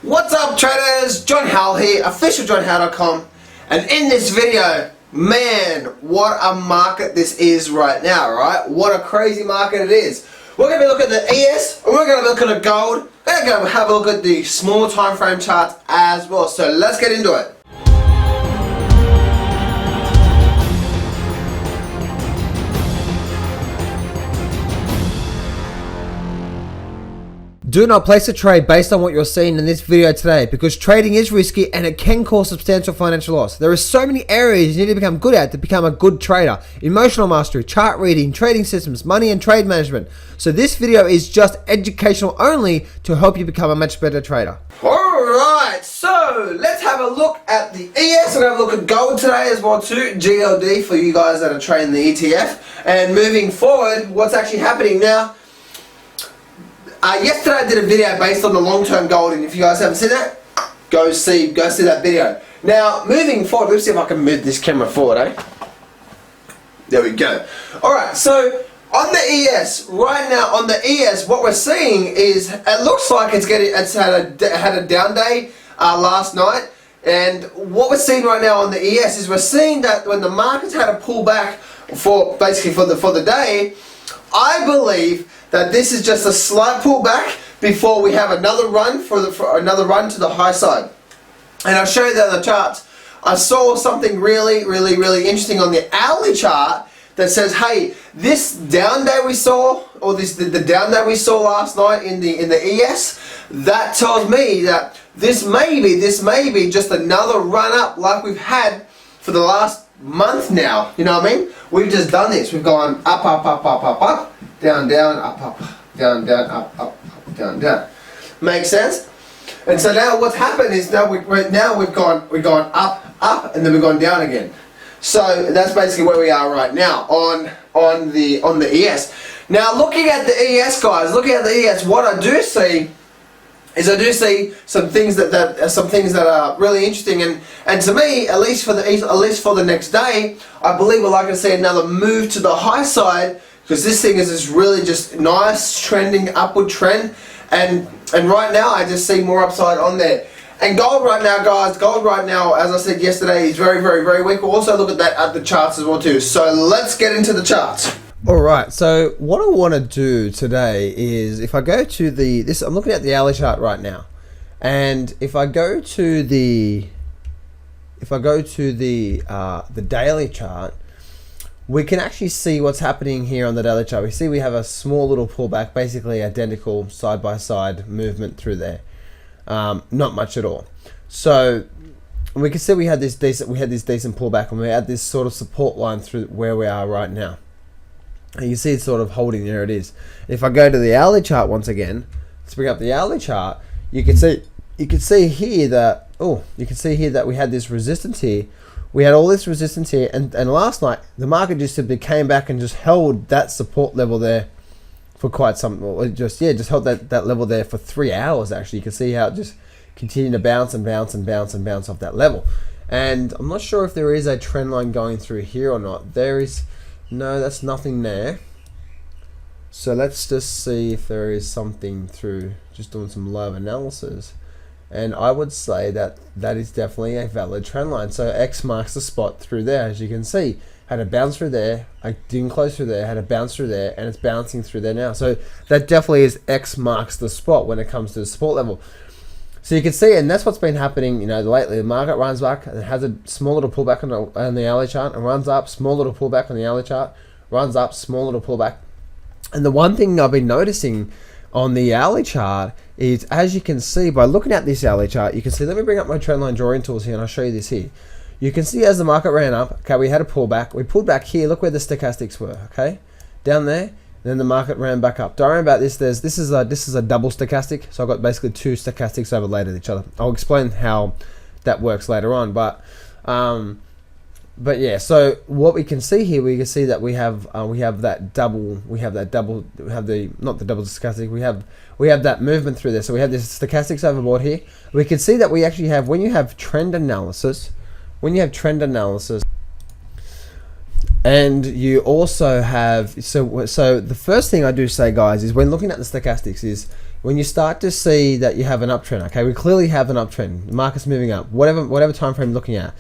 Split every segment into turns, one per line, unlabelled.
What's up traders, John Howell here, officialjohnhowell.com, and in this video, man, what a market this is right now, right? What a crazy market it is. We're going to be looking at the ES, and we're going to be looking at gold, we're going to have a look at the small time frame charts as well, so let's get into it.
Do not place a trade based on what you're seeing in this video today, because trading is risky and it can cause substantial financial loss. There are so many areas you need to become good at to become a good trader. Emotional mastery, chart reading, trading systems, money and trade management. So this video is just educational only to help you become a much better trader.
Alright, so let's have a look at the ES. We're going to have a look at gold today as well too, GLD for you guys that are trading the ETF. And moving forward, what's actually happening now. Yesterday I did a video based on the long-term gold, and if you guys haven't seen that, go see that video. Now, moving forward, let's see if I can move this camera forward, There we go. Alright, so on the ES, right now on the ES, what we're seeing is, it looks like it's had a down day last night, and what we're seeing right now on the ES is we're seeing that when the market's had a pullback for the day, I believe that this is just a slight pullback before we have another run another run to the high side. And I'll show you that on the charts. I saw something really interesting on the hourly chart that says, hey, this down day we saw, or the down day we saw last night in the ES, that tells me that this may be just another run up like we've had for the last month now. You know what I mean? We've just done this. We've gone up, down, up, down, up, down. Makes sense? And so now what's happened is we've gone up, and then we've gone down again. So that's basically where we are right now on the ES. Now looking at the ES, guys, what I do see is some things that are really interesting, and to me, at least for the next day, I believe we're likely to see another move to the high side, because this thing is just really just nice trending upward trend, and right now I just see more upside on there. And gold right now, guys, as I said yesterday, is very weak. We'll also look at the charts as well too. So let's get into the charts.
Alright, so what I want to do today is, if I go to I'm looking at the hourly chart right now, and if I go to the daily chart, we can actually see what's happening here on the daily chart. We see we have a small little pullback, basically identical side-by-side movement through there. Not much at all. So we can see we had this decent pullback, and we had this sort of support line through where we are right now. And you see it's sort of holding there. It is. If I go to the hourly chart once again, let's bring up the hourly chart. You can see here that we had this resistance here. We had all this resistance here, and last night the market just simply came back and just held that support level there for quite some. Well, just held that level there for 3 hours. Actually, you can see how it just continued to bounce off that level. And I'm not sure if there is a trend line going through here or not. There is. No, that's nothing there. So let's just see if there is something through, just doing some live analysis. And I would say that is definitely a valid trend line. So X marks the spot through there, as you can see. Had a bounce through there, I didn't close through there, had a bounce through there, and it's bouncing through there now. So that definitely is X marks the spot when it comes to the support level. So you can see, and that's what's been happening, lately. The market runs back and has a small little pullback on the hourly chart, and runs up, small little pullback on the hourly chart, runs up, small little pullback. And the one thing I've been noticing on the hourly chart is, as you can see by looking at this hourly chart, you can see, let me bring up my trendline drawing tools here and I'll show you this here. You can see as the market ran up, okay, we had a pullback. We pulled back here, look where the stochastics were, okay? Down there. Then the market ran back up. Don't worry about this. This is a double stochastic, so I've got basically two stochastics overlaid at each other. I'll explain how that works later on, but yeah. So what we can see here, we can see that we have that double. We have not the double stochastic. We have that movement through there. So we have this stochastics overboard here. We can see that we actually have, when you have trend analysis. And you also have, so the first thing I do say, guys, is when looking at the stochastics is when you start to see that you have an uptrend, okay, we clearly have an uptrend, the market's moving up, whatever time frame you're looking at,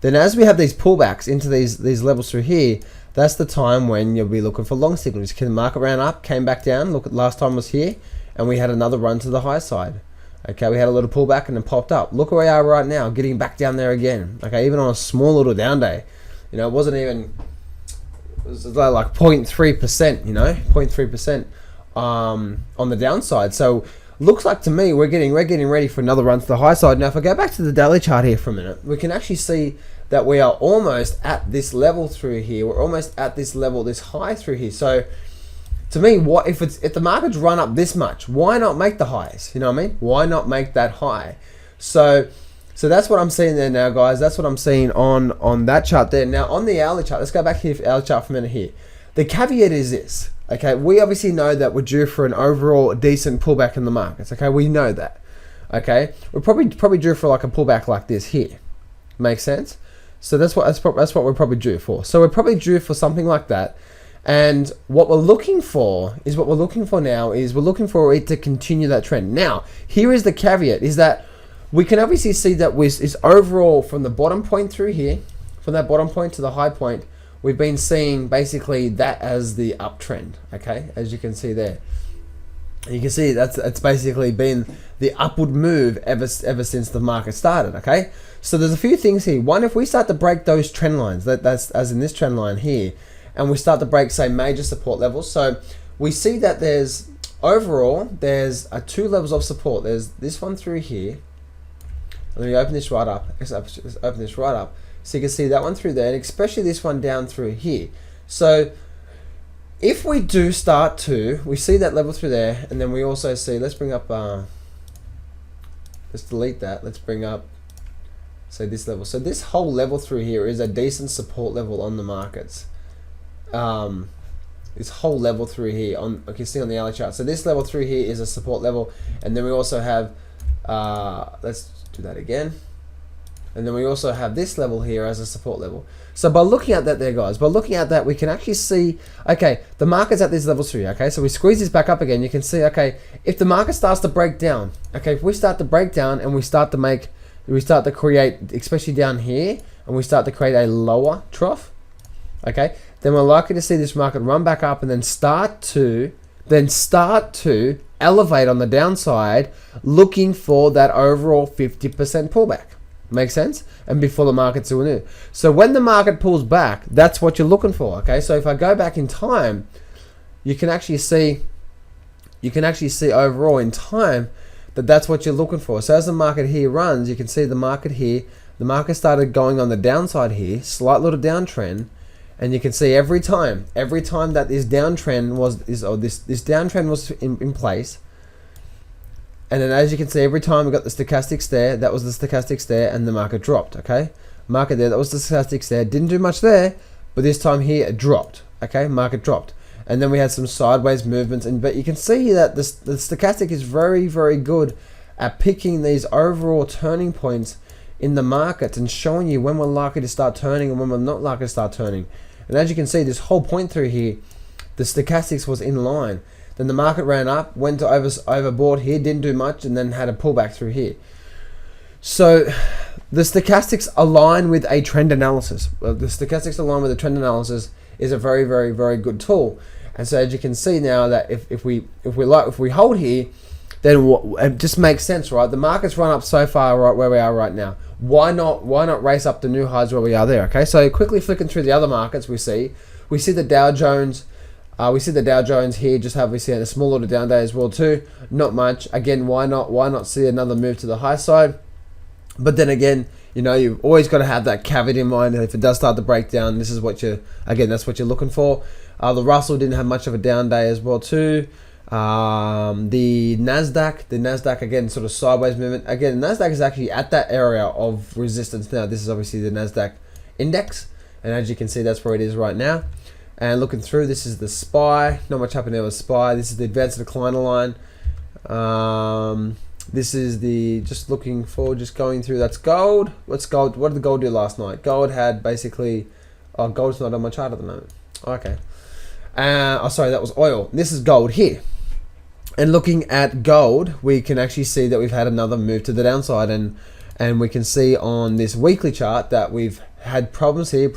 then as we have these pullbacks into these levels through here, that's the time when you'll be looking for long signals. The market ran up, came back down. Look, at last time was here, and we had another run to the high side. Okay, we had a little pullback and then popped up. Look where we are right now, getting back down there again. Okay, even on a small little down day, you know, it wasn't even, it was like 0.3%, you know, 0.3% on the downside. So looks like to me we're getting ready for another run to the high side. Now, if I go back to the daily chart here for a minute, we can actually see that we are almost at this level through here. We're almost at this level, this high through here. So to me, what if the market's run up this much, why not make the highs? You know what I mean? Why not make that high? So that's what I'm seeing there now, guys. That's what I'm seeing on that chart there. Now on the hourly chart, let's go back here for hourly chart for a minute here. The caveat is this. Okay, we obviously know that we're due for an overall decent pullback in the markets. Okay, we know that. Okay, we're probably due for like a pullback like this here. Makes sense? So that's what we're probably due for. So we're probably due for something like that. And what we're looking for now is we're looking for it to continue that trend. Now, here is the caveat, is that we can obviously see that is overall from the bottom point through here, from that bottom point to the high point, we've been seeing basically that as the uptrend, okay? As you can see there. You can see it's basically been the upward move ever since the market started, okay? So there's a few things here. One, if we start to break those trend lines, that's as in this trend line here, and we start to break, say, major support levels. So we see that there's two levels of support. There's this one through here. Let me open this right up. Let's open this right up. So you can see that one through there, and especially this one down through here. So if we do start to, we see that level through there, and then we also see, let's bring up, let's delete that. Let's bring up, say, this level. So this whole level through here is a decent support level on the markets. This whole level through here, you can see on the hourly chart. So this level through here is a support level, and then we also have, let's do that again. And then we also have this level here as a support level. So by looking at that there, guys, by looking at that, we can actually see, okay, the market's at these levels through, okay? So we squeeze this back up again, you can see, okay, if the market starts to break down, okay, if we start to break down and we start to create, especially down here, and we start to create a lower trough, okay, then we're likely to see this market run back up and then start to elevate on the downside, looking for that overall 50% pullback. Makes sense? And before the market's doing it. So when the market pulls back, that's what you're looking for. Okay, so if I go back in time, you can actually see overall in time that that's what you're looking for. So as the market here runs, you can see the market here, the market started going on the downside here, slight little downtrend, and you can see every time that this downtrend was in place. And then as you can see, every time we got the stochastics there, that was the stochastics there, and the market dropped, okay? Market there, that was the stochastics there. Didn't do much there, but this time here, it dropped, okay? Market dropped. And then we had some sideways movements, but you can see that the stochastic is very, very good at picking these overall turning points in the market and showing you when we're likely to start turning and when we're not likely to start turning. And as you can see, this whole point through here, the stochastics was in line. Then the market ran up, went to overbought here, didn't do much, and then had a pullback through here. So the stochastics align with a trend analysis. The stochastics align with a trend analysis is a very, very, very good tool. And so as you can see now that if we hold here, then it just makes sense, right? The market's run up so far right where we are right now. Why not race up the new highs where we are there? Okay, so quickly flicking through the other markets, we see the Dow Jones. We see the Dow Jones here, just have a small little down day as well too. Not much. Again, why not see another move to the high side? But then again, you know, you've always got to have that caveat in mind. If it does start to break down, this is that's what you're looking for. The Russell didn't have much of a down day as well too. The Nasdaq again, sort of sideways movement. Again, Nasdaq is actually at that area of resistance now. This is obviously the Nasdaq index, and as you can see, that's where it is right now. And looking through, this is the SPY. Not much happened there with SPY. This is the advanced decliner line. This is the just looking forward, just going through. That's gold. What's gold? What did the gold do last night? Gold had basically. Oh, gold's not on my chart at the moment. Okay. Sorry, that was oil. This is gold here. And looking at gold, we can actually see that we've had another move to the downside, and we can see on this weekly chart that we've had problems here,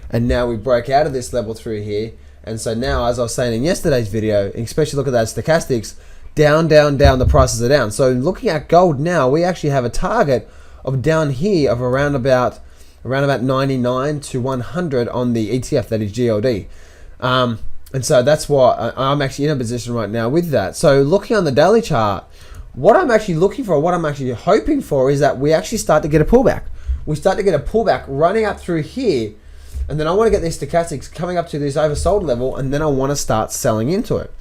and now we broke out of this level through here. And so now, as I was saying in yesterday's video, especially look at that stochastics, down, the prices are down. So looking at gold now, we actually have a target of down here of around about 99 to 100 on the ETF, that is GLD. And so that's why I'm actually in a position right now with that. So looking on the daily chart, what I'm actually looking for, what I'm actually hoping for, is that we actually start to get a pullback. We start to get a pullback running up through here, and then I want to get these stochastics coming up to this oversold level, and then I want to start selling into it.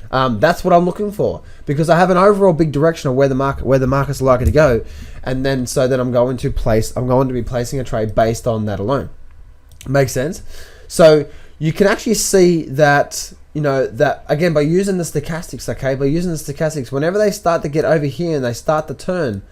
That's what I'm looking for, because I have an overall big direction of where the market's likely to go, and then I'm going to be placing a trade based on that alone. Makes sense? So you can actually see that, that again by using the stochastics, okay? By using the stochastics, whenever they start to get over here and they start to turn,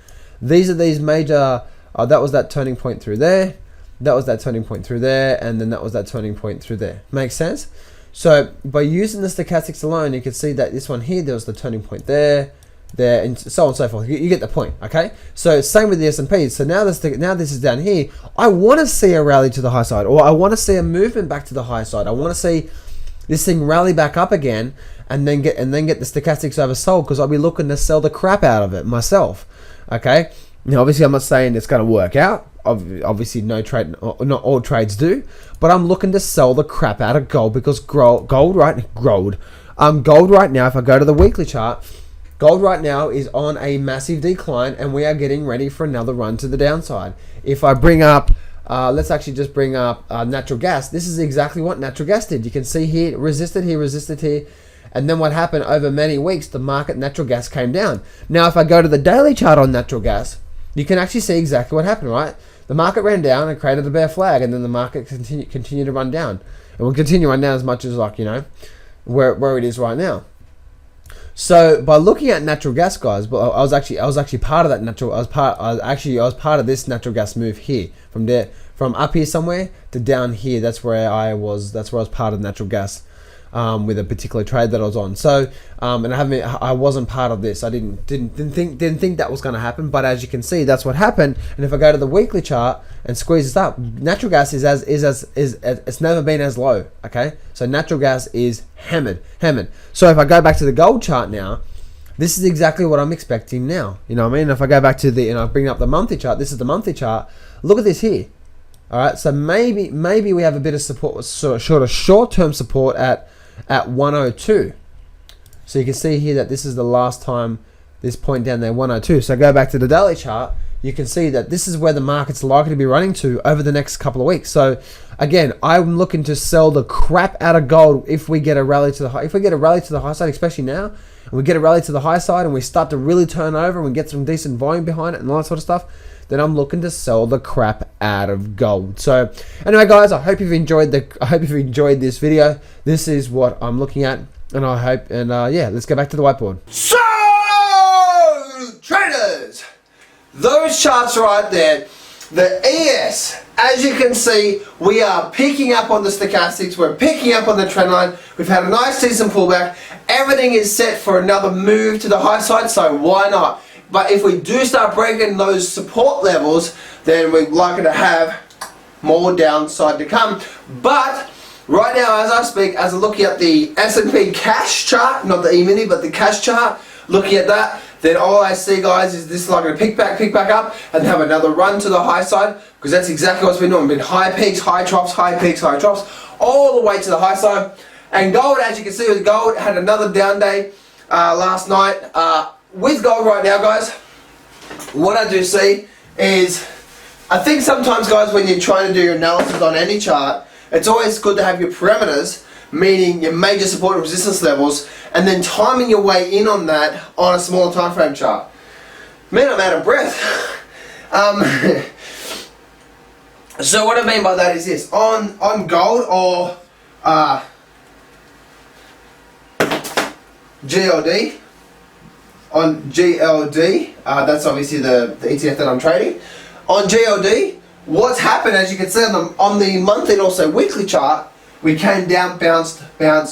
these are these major, that was that turning point through there, that was that turning point through there, and then that was that turning point through there. Makes sense? So by using the stochastics alone, you can see that this one here, there was the turning point there, and so on and so forth. You get the point, okay? So same with the S&P. So now this is down here. I want to see a rally to the high side, or I want to see a movement back to the high side. I want to see this thing rally back up again, and then get the stochastics oversold, because I'll be looking to sell the crap out of it myself, okay? Now, obviously, I'm not saying it's going to work out. Obviously, not all trades do, but I'm looking to sell the crap out of gold, because gold right now, if I go to the weekly chart, gold right now is on a massive decline, and we are getting ready for another run to the downside. If I bring up, let's actually just bring up natural gas. This is exactly what natural gas did. You can see here, resisted here, and then what happened over many weeks, the market natural gas came down. Now, if I go to the daily chart on natural gas, you can actually see exactly what happened, right? The market ran down and created a bear flag, and then the market continued to run down. It will continue to run down as much as where it is right now. So by looking at natural gas, guys, but I was actually part of that natural. I was part of this natural gas move here, from up here somewhere to down here. That's where I was part of natural gas. With a particular trade that I was on. So, and I wasn't part of this. I didn't think that was going to happen. But as you can see, that's what happened. And if I go to the weekly chart and squeeze this up, natural gas is it's never been as low. Okay, so natural gas is hammered. So if I go back to the gold chart now, this is exactly what I'm expecting now. You know what I mean? If I go back to I bring up the monthly chart. This is the monthly chart. Look at this here. All right, so maybe we have a bit of support, short-term support at 102. So you can see here that this is the last time this point down there, 102. So go back to the daily chart, you can see that this is where the market's likely to be running to over the next couple of weeks. So again, I'm looking to sell the crap out of gold if we get a rally to the high. If we get a rally to the high side, especially now, and we get a rally to the high side and we start to really turn over and we get some decent volume behind it and all that sort of stuff, then I'm looking to sell the crap out of gold. So anyway, guys, I hope you've enjoyed this video. This is what I'm looking at, and yeah, let's go back to the whiteboard.
So traders, those charts right there, the ES, as you can see, we are picking up on the stochastics, we're picking up on the trend line, we've had a nice decent pullback, everything is set for another move to the high side, so why not? But if we do start breaking those support levels, then we're likely to have more downside to come. But right now, as I speak, as I'm looking at the S&P cash chart, not the E-mini, but the cash chart, looking at that, then all I see, guys, is this is likely to pick back up and have another run to the high side, because that's exactly what's been doing. Been high peaks, high troughs, high peaks, high troughs, all the way to the high side. And gold, as you can see, with gold had another down day last night. With gold right now, guys, what I do see is, I think sometimes, guys, when you're trying to do your analysis on any chart, it's always good to have your parameters, meaning your major support and resistance levels, and then timing your way in on that on a smaller time frame chart. Man, I'm out of breath. So what I mean by that is this: on gold or GLD. On GLD, that's obviously the ETF that I'm trading. On GLD, what's happened, as you can see on the monthly and also weekly chart, we came down, bounced,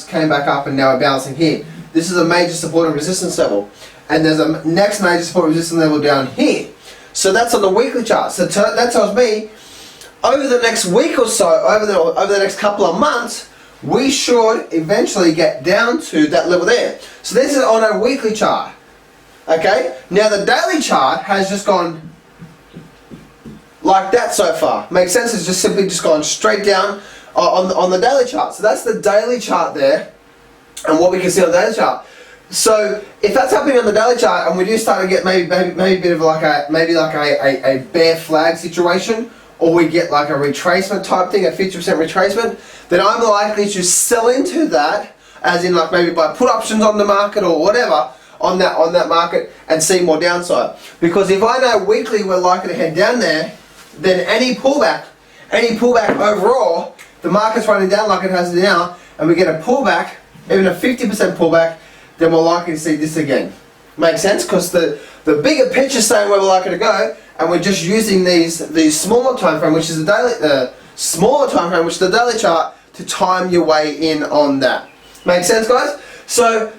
came back up, and now we're bouncing here. This is a major support and resistance level. And there's a next major support and resistance level down here. So that's on the weekly chart. So that tells me over the next week or so, over the next couple of months, we should eventually get down to that level there. So this is on a weekly chart. Okay? Now the daily chart has just gone like that so far. Makes sense? It's just simply just gone straight down on the daily chart. So that's the daily chart there, and what we can see on the daily chart. So if that's happening on the daily chart, and we do start to get maybe a bit of like a bear flag situation, or we get like a retracement type thing, a 50% retracement, then I'm likely to sell into that, as in like maybe buy put options on the market or whatever on that market and see more downside. Because if I know weekly we're likely to head down there, then any pullback overall, the market's running down like it has now, and we get a pullback, even a 50% pullback, then we're likely to see this again. Makes sense? Because the bigger picture is saying where we're likely to go, and we're just using these smaller time frame, which is the daily smaller time frame, which is the daily chart, to time your way in on that. Make sense, guys? So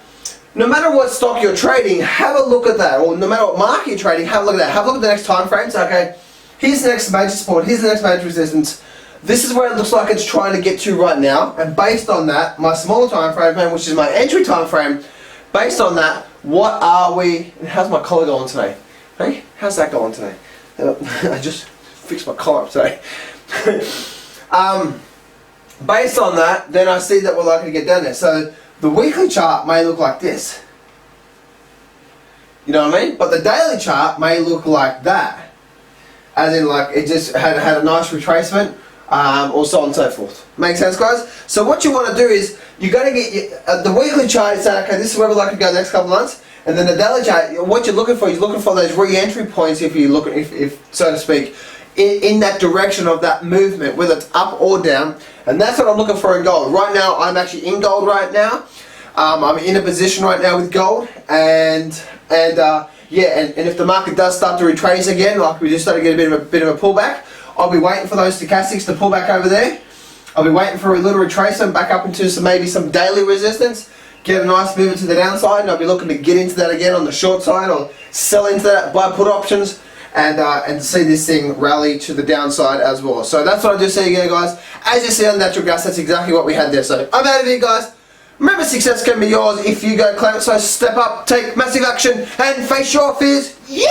no matter what stock you're trading, have a look at that, or no matter what market you're trading, have a look at that. Have a look at the next time frames. Okay, here's the next major support, here's the next major resistance. This is where it looks like it's trying to get to right now, and based on that, my smaller time frame, which is my entry time frame, based on that, what are we? How's my collar going today? Hey, how's that going today? I just fixed my collar up today. Based on that, then I see that we're likely to get down there. So the weekly chart may look like this. You know what I mean? But the daily chart may look like that. As in, like, it just had a nice retracement, or so on and so forth. Make sense, guys? So what you want to do is, you're going to get the weekly chart is saying, okay, this is where we're likely to go the next couple of months. And then the daily chart, what you're looking for those re-entry points, if you look, if so to speak, in that direction of that movement, whether it's up or down. And that's what I'm looking for in gold. Right now, I'm actually in gold right now. I'm in a position right now with gold, and if the market does start to retrace again, like we just started to get a bit of a pullback, I'll be waiting for those stochastics to pull back over there. I'll be waiting for a little retracement back up into maybe some daily resistance, get a nice movement to the downside, and I'll be looking to get into that again on the short side, or sell into that, buy put options, and see this thing rally to the downside as well. So that's what I do see again, guys. As you see on natural gas, that's exactly what we had there. So I'm out of here, guys. Remember, success can be yours if you go claim it. So step up, take massive action, and face your fears. Yeah!